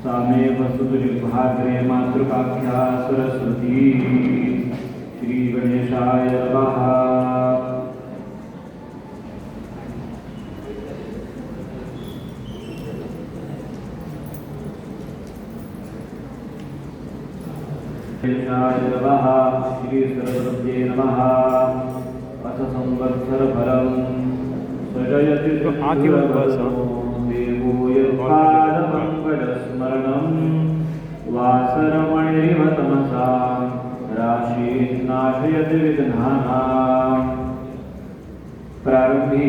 सामे वस्तुतुर्भाग्रे मातृकाख्या सरस्वती। श्री गणेशाय नमः। गणेशाय नमः। श्री सरस्वत्यै नमः। अथ संवत्सरफलं सजयति देवो यत्पादमङ्गलस्मरणं वासरमणिरिव तमसा राशीन्नाशयति विघ्नानां। प्रारंभी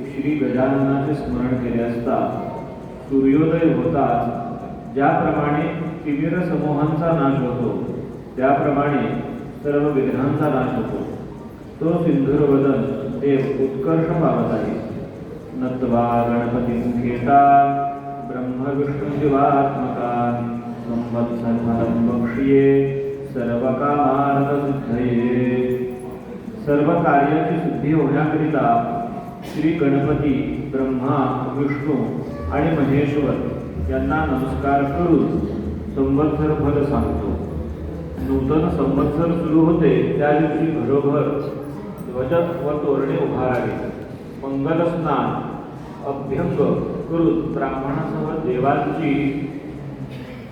श्री गजाननाचे स्मरण केले असता सूर्योदय होताच ज्याप्रमाणे तिमिर समूहांचा नाश होतो त्याप्रमाणे सर्व विघ्नांचा नाश होतो। तो सिंधुरवदन देव उत्कर्ष पावत आहे। नत्वा गणपतिं खेता ब्रह्म विष्णु शिवात्मकान् संवत्सरफलं बक्ष्ये सर्वकामार्थसिद्धये। सर्व कार्याची सिद्धी होण्याकरिता श्री गणपती ब्रह्मा विष्णू आणि महेश्वर यांना नमस्कार करून संवत्सर फल सांगतो। नूतन संवत्सर सुरू होते त्या दिवशी घरोघर ध्वज व तोरणे उभारावी, मंगल स्नान अभ्यंग करून ब्राह्मणासह देवांची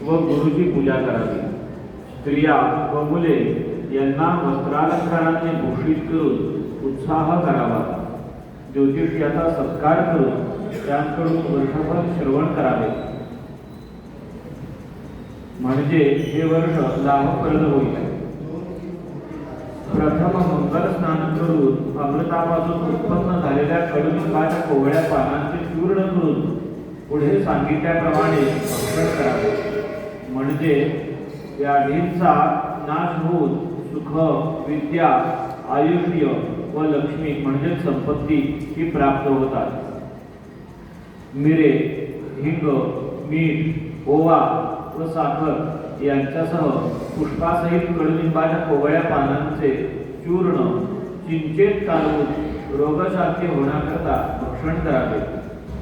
व गुरुची पूजा करावी। स्त्रिया व मुले यांना वस्त्रालंकारांनी भूषित करून उत्साह करावा। ज्योतिषीयाचा सत्कार करून त्यांकडून वर्षभर श्रवण करावे, म्हणजे हे वर्ष लाभप्रद होईल। प्रथम मंगल स्नान करून अमृतापासून उत्पन्न झालेल्या कडुलिंबाच्या कोवळ्या पानांचे चूर्ण करून पुढे सांगितल्याप्रमाणे भक्षण करावे, म्हणजे व्याधींचा नाश होऊन सुख, विद्या, आयुष्य व लक्ष्मी म्हणजे संपत्ती ही प्राप्त होतात। मिरे, हिंग, मीठ, ओवा व साखर यांच्यासह पुष्पासहित कडुलिंबाच्या कोवळ्या पानांचे चूर्ण चिंचेत काढून रोगशांती होण्याकरता भक्षण करावे।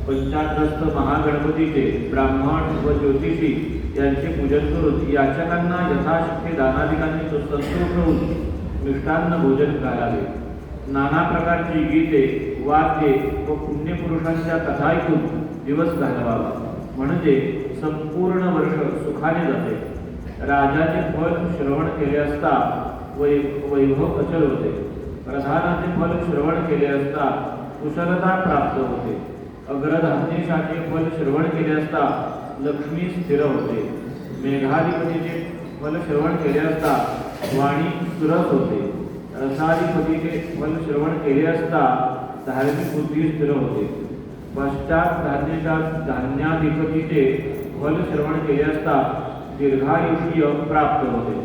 पंचाग्रस्त महागणपतीचे ब्राह्मण व ज्योतिषी यांचे पूजन करून याचकांना यथाशक्ती दानादिकांनी संतोष होऊन मिष्टान्न भोजन करावे। नाना प्रकारची गीते, वाद्ये व पुण्यपुरुषांच्या कथा ऐकून दिवस घालवावा, म्हणजे संपूर्ण वर्ष सुखाने जाते। राजाचे फल श्रवण केले असता वैभव अचल होते। प्रधानाचे फल श्रवण केले असता कुशलता प्राप्त होते। अग्रधान्येशाचे फल श्रवण केले असता लक्ष्मी स्थिर होते। मेघाधिपतीचे फल श्रवण केले असता वाणी सुरस होते। रसाधिपतीचे फल श्रवण केले असता धार्मिक बुद्धी स्थिर होते। पश्चात धान्याधिपतीचे फल श्रवण केले असता दीर्घायुष्य प्राप्त होते।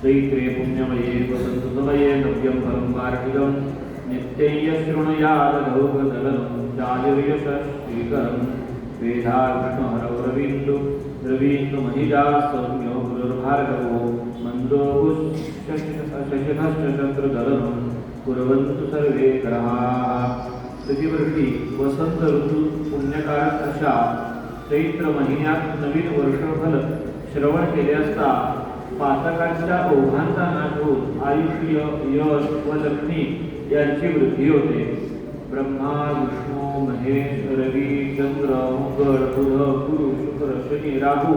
चैत्रे पुण्यमये वसन्तसमये नव्यं फलं वार्षिकं नित्यं शृणुयादघौघदलं चार्ययशश्रीकरं। वेदा विष्णुहरौ रवीन्द्रमहिजा सौम्यो गुरुर्भार्गवो मन्दो शशिधश्च चन्द्रदलनं कुर्वन्तु सर्वे ग्रहाः। प्रतिवर्षी वसंत ऋतू पुण्यकारक अशा चैत्र महिन्यात नवीन वर्षफल श्रवण केले असता पातकांच्या ओघांचा नाश होऊन आयुष्य, यश व लक्ष्मी यांची वृद्धी होते। ब्रह्मा, विष्णू, महेश, रवी, चंद्र, मंगळ, बुध, गुरु, शुक्र, शनी, राहू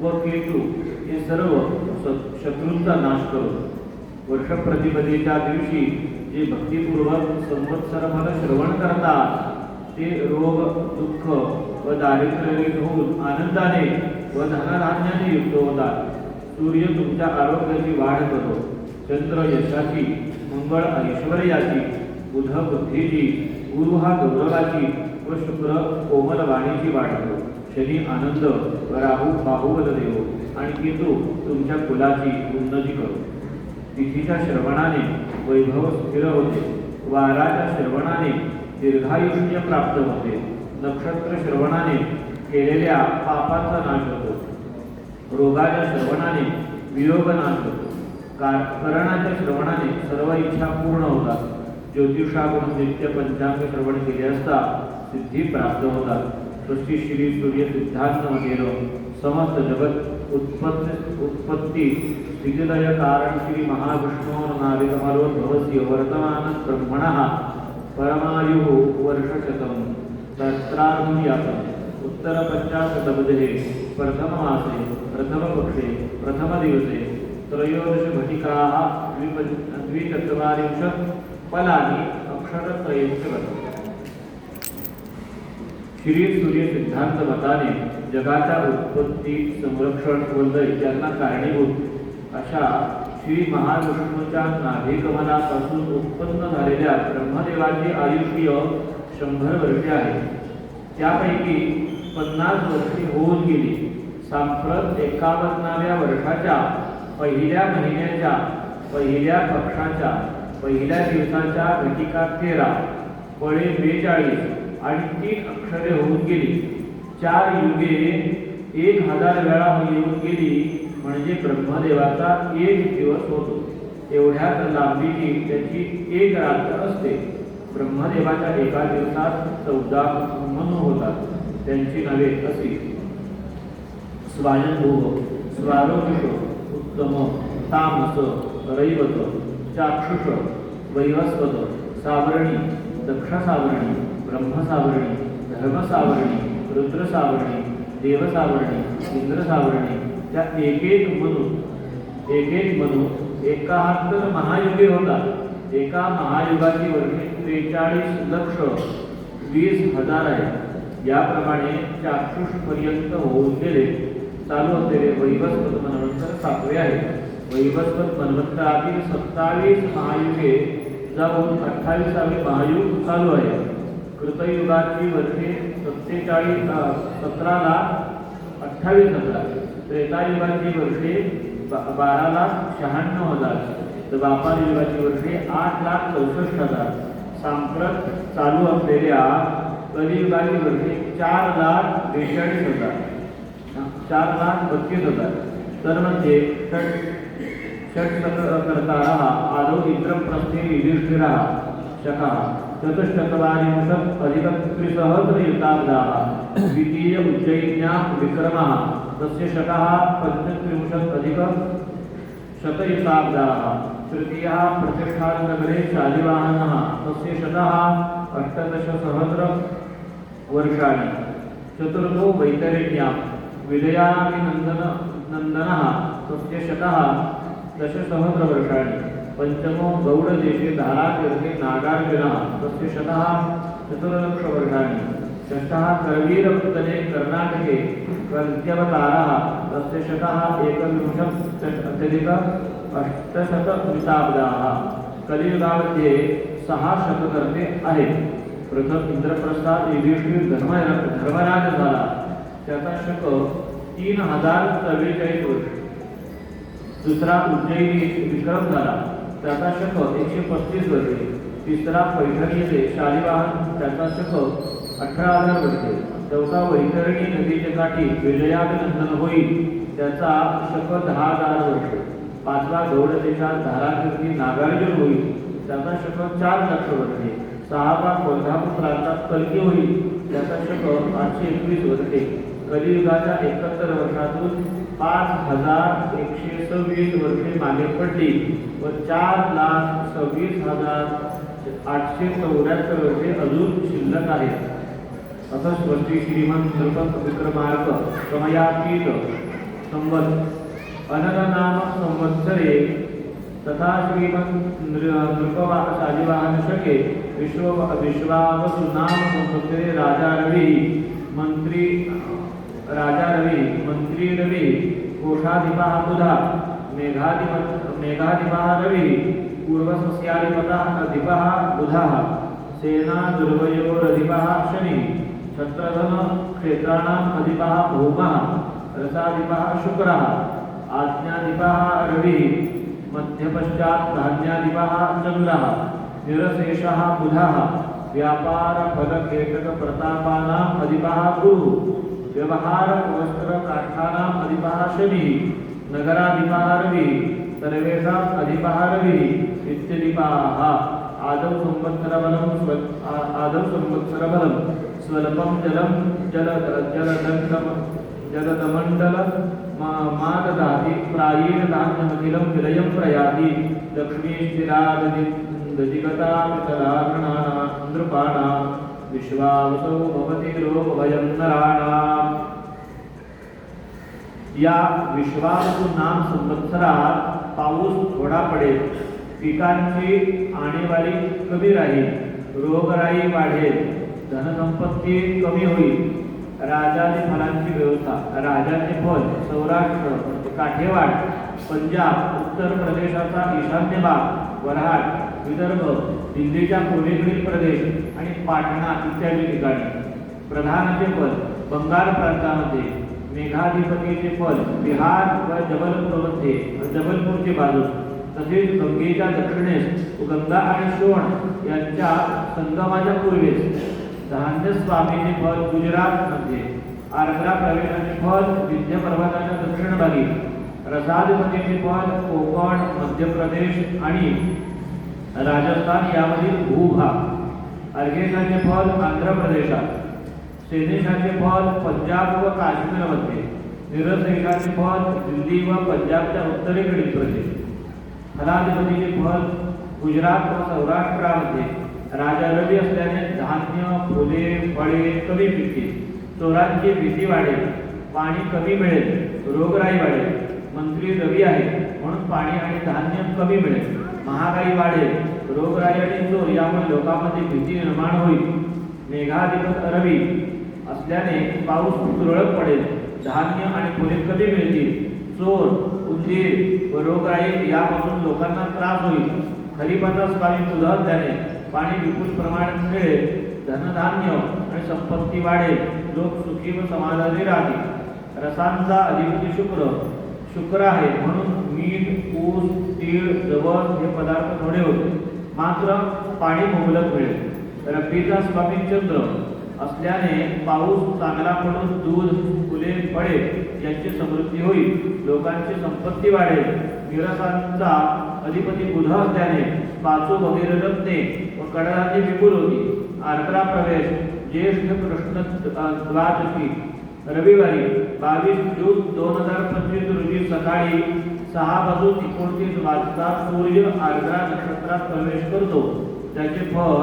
व केतू हे सर्व शत्रूंचा नाश करून वर्षप्रतिपदेच्या दिवशी जे भक्तिपूर्वक संवत्सर फल श्रवण करतात ते रोग, दुःख व दारिद्र्यरहित होऊन आनंदाने व धनधान्याने युक्त होतात। सूर्य तुमच्या आरोग्याची वाढ करतो, चंद्र यशाची, मंगळ ऐश्वर्याची, बुध बुद्धीची, गुरु हा गौरवाची व शुक्र कोमल वाणीची वाढतो। शनी आनंद व राहू बाहुबल देव आणि केतू तुमच्या कुलाची उन्नती करो। तिथीच्या श्रवणाने वैभव स्थिर होते, वाराच्या श्रवणाने दीर्घायुष्य प्राप्त होते. नक्षत्र श्रवणाने केलेल्या पापांचा नाश होतो. रोगाच्या श्रवणाने वियोग नाश होतो. करणाच्या श्रवणाने सर्व इच्छा पूर्ण होतात. ज्योतिषाकडून नित्य पंचांग श्रवण केले असता सिद्धी प्राप्त होतात. सृष्टी श्री सूर्य सिद्धांतमधेनो समस्त जगत उत्पत्ती स्थितिलय कारण श्री महाविष्णोर्नादिकमलोद्भवस्य वर्तमान ब्रह्मणः परमायुः वर्षशतं तत्रार्धं यातं उत्तरपञ्चाशतबुधे प्रथममासे प्रथमपक्षे प्रथमदिवसे त्रयोदशघटिकाः द्विचत्वारिंशत् फलानि अक्षरत्रयस्य वर्तते. श्री सूर्य सिद्धांत मताने जगाच्या उत्पत्ती संरक्षण व लय यांना कारणीभूत अशा श्री महाविष्णूच्या नाभिकमलापासून उत्पन्न झालेल्या ब्रह्मदेवाचे आयुष्य 100 वर्षे आहे. त्यापैकी 50 वर्षे होऊन गेली. सांप्रत 51व्या वर्षाच्या पहिल्या महिन्याच्या पहिल्या पक्षाच्या पहिल्या दिवसाच्या घटिका 13 फळे 42 आणि 3 अक्षरे होऊन गेली. 4 युगे 1000 वेळा येऊन गेली म्हणजे ब्रह्मदेवाचा 1 दिवस होतो. एवढ्याच लांबीची त्याची 1 रात्र असते. ब्रह्मदेवाच्या एका दिवसात 14 मनु होतात. त्यांची नावे अशी: स्वायंभुव, स्वारोचिष, उत्तम, तामस, रैवत, चाक्षुष, वैवस्वत, सावरणी, दक्ष सावरणी, ब्रह्म सावरणी, धर्म सावरणी, रुद्र सावरणी, देव सावरणी, इंद्र सावरणी. त्या एक एक मनु 71 महायुगे होतात. एका महायुगाची वर्षे 43,20,000 आहे. याप्रमाणे चाक्षुष पर्यंत होऊन गेले. चालू असलेले वैवस्वत मन्वंतर 7वे आहे. वैवस्वत मन्वंतरातील 27 महायुगे जाऊन 28वे महायुग चालू आहे. कृतयुगाची वर्षे 17,28,000. त्रेतायुगाची वर्षे 12,96,000. द्वापार युगाची वर्षे 8,64,000. सांप्रत चालू असलेल्या कलियुगाची वर्षे 4,42,000. 4,32,000. तर म्हणजे षट्कर्तारः आदौ इंद्रप्रस्थे युधिष्ठिरः शकः चतुश्चत्वारिंशत् अधिक त्रिसहस्रयुताब्दाः. द्वितीय उज्जयिन्यां विक्रमः तस्य शकः 35 अधिक शतयुताब्दाः. तृतीयः प्रतिष्ठाननगरे शालिवाहनः तस्य शकः 18 वर्षाणि. चतुर्थो वैतरण्यां विजयाभिनन्दनः तस्य शकः 10 वर्षाणि. पंचमो गौडदेशे धारातीर्थे नागार्जुनः तस्य शकः 14 वर्षाणि. षष्ठः करवीरपुत्तने कर्णाटके कल्प्यवतारः तस्य शकः 19,800 कलियुगामध्ये 6 शतकर्ते आहेत. प्रथम इंद्रप्रस्थात युधिष्ठिर धर्मराज झाला. त्याचा शक 3044 वर्ष. दुसरा उज्जयिनी विक्रम झाला. त्याचा शक 135 वर्षे. तिसरा पैठणी येथे शालिवाहन. त्याचा शक 18,000 वर्षे. चौथा वैतरणी नदीच्या काठी विजयाभिनंदन होईल. त्याचा शक 10,000 वर्षे. पाचवा गौड देशात धारातीर्थी नागार्जुन होईल. त्याचा शक 4 लाख वर्षे. सहावा कोल्हापूर प्रांतात कल्की होईल. त्याचा शक 821 वर्षे. कलियुगाच्या 71 वर्षातून 5,126 वर्षे मागे पडली व 4,26,874 वर्षे अजून शिल्लक आहेत. अथ स्वस्ति श्रीमंत नृपक विक्रमार्क समयातीत संवत अनरनाम संवत्सरे तथा श्रीमंत नृपवा शालिवाहन शके विश्वावसुनाम संवत्सरे राजा रवि मंत्री रवि कोषाधिपः बुधा मेघाधिपः रवि पूर्वसस्याधिपः बुधः सेना दुर्वयोरधिपः शनि छत्रधन क्षेत्राणाम् अधिपः भौमः रसाधिपः शुक्रः आज्ञाधिपः रविः मध्यपश्चात् धान्याधिपः चन्द्रः निरशेषः बुधः व्यापार फल केटक प्रतापानाम् अधिपः गुरुः व्यवहार वस्त्र काष्ठानाम् अधिपः शनिः नगराधिपः रविः सर्वेषाम् अधिपः रविः इत्यधिपाः आदौ संवत्सरबलं स्वल्पं जलं जलदमण्डल माददाति प्रायेण धान्यमखिलं विलयं प्रयाति लक्ष्मी स्थिरादधिगता वितलार्हणानां नृपाणां विश्वावसो भवति रोगभयं नराणाम्। या विश्वावसु नाम संवत्सरात पाऊस थोडा पडेल, पिकांची आणेवारी कमी राहील, रोगराई वाढेल, धनसंपत्ती कमी होईल, राजाने फलांची व्यवस्था, राजाचे फल सौराष्ट्र, काठेवाड, पंजाब, उत्तर प्रदेशाचा ईशान्य भाग, वऱ्हाड, विदर्भ, दिल्लीच्या पूर्वेकडील प्रदेश आणि पाटणा इत्यादी ठिकाणी प्रधानाचे फल बंगाल प्रांतामध्ये, मेघाधिपतीचे फल बिहार व जबलपूरची बाजू, तसेच गंगेच्या दक्षिणेस गंगा आणि शोण यांच्या संगमाच्या पूर्वेस, धान्य स्वामीचे फल गुजरातमध्ये, आग्रा प्रवेशाचे फल विंध्य पर्वताच्या दक्षिण भागी, रसाधिपतीचे फल कोकण, मध्य प्रदेश आणि राजस्थान यामधील भूभाग, अर्घेशाचे फल आंध्र प्रदेशात, सेनेशाचे फल पंजाब व काश्मीरमध्ये, निरशेषाचे फल दिल्ली व पंजाबच्या उत्तरेकडील प्रदेश, फलाधिपतीचे फल गुजरात व सौराष्ट्रामध्ये, राजा रवी असल्याने धान्य, फुले, फळे कमी पिकतील, चोरांची भीती वाढेल, पाणी कमी मिळेल, रोगराई वाढेल, मंत्री रवी आहे म्हणून पाणी आणि धान्य कमी मिळेल, महागाई वाढेल, रोगराई आणि चोर यामुळे लोकांमध्ये भीती निर्माण होईल, मेघाधिपत रवी असल्याने पाऊस तुरळक पडेल, धान्य आणि फुले कमी मिळतील, चोर, उंदीर व रोगराई यापासून लोकांना त्रास होईल, खरीपाचा स्वामी बुध असल्याने पाणी विपुल प्रमाणात मिळेल, धनधान्य आणि संपत्ती वाढेल, लोक सुखी व समाधानी राहतील, रसांचा अधिपती शुक्र आहे म्हणून मीठ, ऊस, तीळ, जवस हे पदार्थ थोडे होते, मात्र पाणी मुबलक मिळेल, रब्बीचा स्वामी चंद्र असल्याने पाऊस चांगला पडून दूध, फुले, फळे यांची समृद्धी होईल, लोकांची संपत्ती वाढेल, निरसांचा अधिपती बुध असल्याने पाचू वगैरे रत्ने व कडधान्ये विपुल होती, आर्द्रा प्रवेश ज्येष्ठ कृष्ण द्वादशी रविवारी 22 जून 2025 रोजी सकाळी 6:29 वाजता सूर्य आर्द्रा नक्षत्रात प्रवेश करतो, त्याचे फळ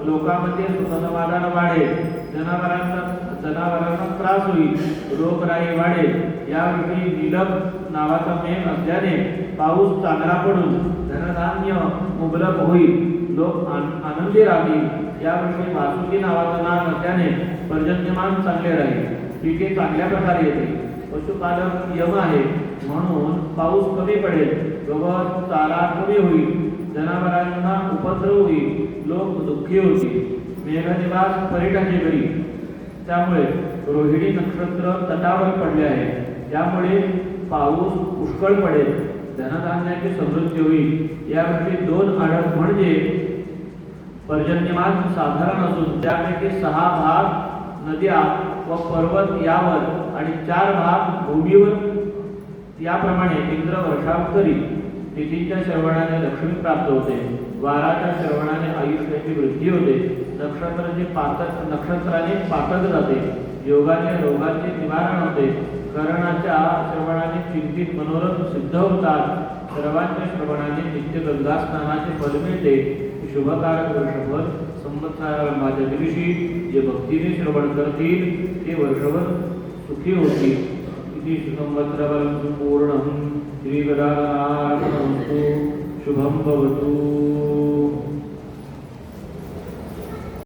लोकांमध्ये सुखसमाधान वाढेल, जनावरांना त्रास होईल, रोगराई वाढेल, यावर्षी नीलक नावाचा मेघ असल्याने पाऊस चांगला पडून धनधान्य मुबलक होईल, लोक आनंदी राहतील, यावर्षी वासुकी नावाचा नाग असल्याने पर्जन्यमान चांगले राहील, पिके चांगल्या प्रकारे येतील, पशुपालक यम आहे म्हणून पाऊस कमी पडेल, गवत चारा कमी होईल, जनावरांना उपद्रव होईल, लोक दुःखी होतील, मेघनिवास परिठाचे घरी, त्यामुळे रोहिणी नक्षत्र तटावर पडले आहे, त्यामुळे पाऊस पुष्कळ पडेल, धनधान्याची समृद्धी होईल, यावर्षी 2 आढळ म्हणजे पर्जन्यमान साधारण असून त्यापैकी 6 भाग नद्या व पर्वत यावर आणि 4 भाग भूमीवर याप्रमाणे इंद्र वर्षाव करील, तिथींच्या श्रवणाने लक्ष्मी प्राप्त होते, वाराच्या श्रवणाने आयुष्याची वृद्धी होते, नक्षत्राने पातक जाते, योगाने रोगाचे निवारण होते, करणाच्या श्रवणाने चिंतित मनोरथ सिद्ध होतात, सर्वांच्या श्रवणाने नित्य गंगा स्नानाचे फल मिळते, शुभकारक वर्षभर संवत्सरारंभाच्या दिवशी जे भक्तीने श्रवण करतील ते वर्षभर सुखी होतील. इति संवत्सरवरं पूर्णं श्रीगदानाथमस्तु शुभं भवतु.